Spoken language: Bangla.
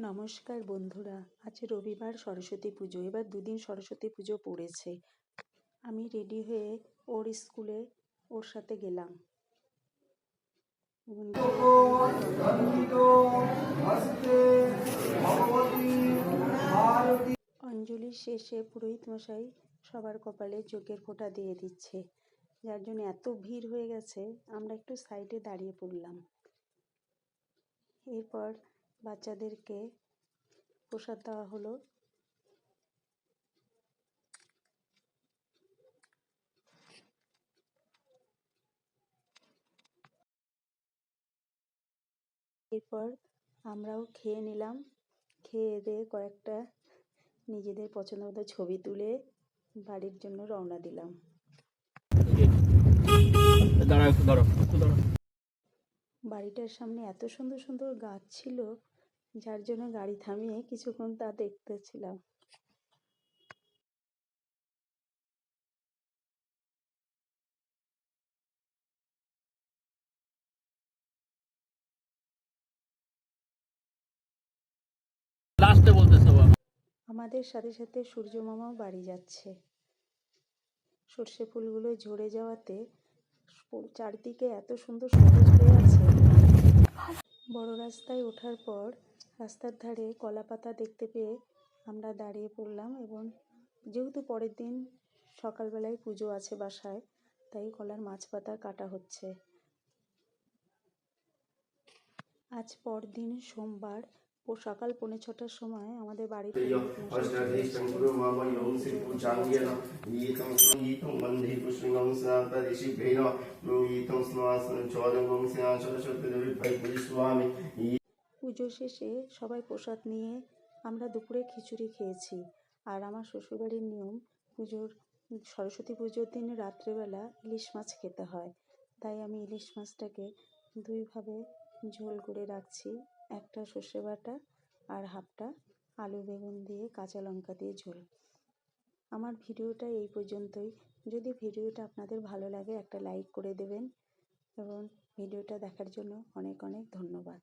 নমস্কার বন্ধুরা, আজ রবিবার সরস্বতী পুজো। এবার দুদিন সরস্বতী পুজো পড়েছে। আমি রেডি হয়ে ওর স্কুলে ওর সাথে গেলাম। অঞ্জলির শেষে পুরোহিত মশাই সবার কপালে চোখের ফোঁটা দিয়ে দিচ্ছে, যার জন্য এত ভিড় হয়ে গেছে আমরা একটু সাইডে দাঁড়িয়ে পড়লাম। এরপর বাচ্চাদেরকে প্রসাদ দেওয়া হলো। এরপর আমরাও খেয়ে নিলাম। খেয়ে দিয়ে কয়েকটা নিজেদের পছন্দ মতো ছবি তুলে বাড়ির জন্য রওনা দিলাম। বাড়িটার সামনে এত সুন্দর সুন্দর গাছ ছিল, যার জন্য গাড়ি থামিয়ে কিছুক্ষণ তা দেখতেছিলাম। আমাদের সাথে সাথে সূর্য মামাও বাড়ি যাচ্ছে। সর্ষে ফুলগুলো ঝরে যাওয়াতে চারদিকে এত সুন্দর সবুজ হয়ে আছে। বড় রাস্তায় ওঠার পর রাস্তার ধারে কলা পাতা দেখতে পেয়ে আমরা দাঁড়িয়ে পড়লাম, এবং যেহেতু পরের দিন সকালবেলায় পুজো আছে বাসায়, তাই কলার মাছ পাতা কাটা হচ্ছে। আজ পরদিন সোমবার ও সকাল 5:45টার সময় আমাদের বাড়িতে পুজো শেষে সবাই প্রসাদ নিয়ে আমরা দুপুরে খিচুড়ি খেয়েছি। আর আমার শ্বশুরবাড়ির নিয়ম, সরস্বতী পুজোর দিন রাত্রেবেলা ইলিশ মাছ খেতে হয়, তাই আমি ইলিশ মাছটাকে দুইভাবে ঝোল করে রাখছি, একটা সর্ষে বাটা আর হাফটা আলু বেগুন দিয়ে কাঁচা লঙ্কা দিয়ে ঝোল। আমার ভিডিওটা এই পর্যন্তই। যদি ভিডিওটা আপনাদের ভালো লাগে একটা লাইক করে দেবেন, এবং ভিডিওটা দেখার জন্য অনেক অনেক ধন্যবাদ।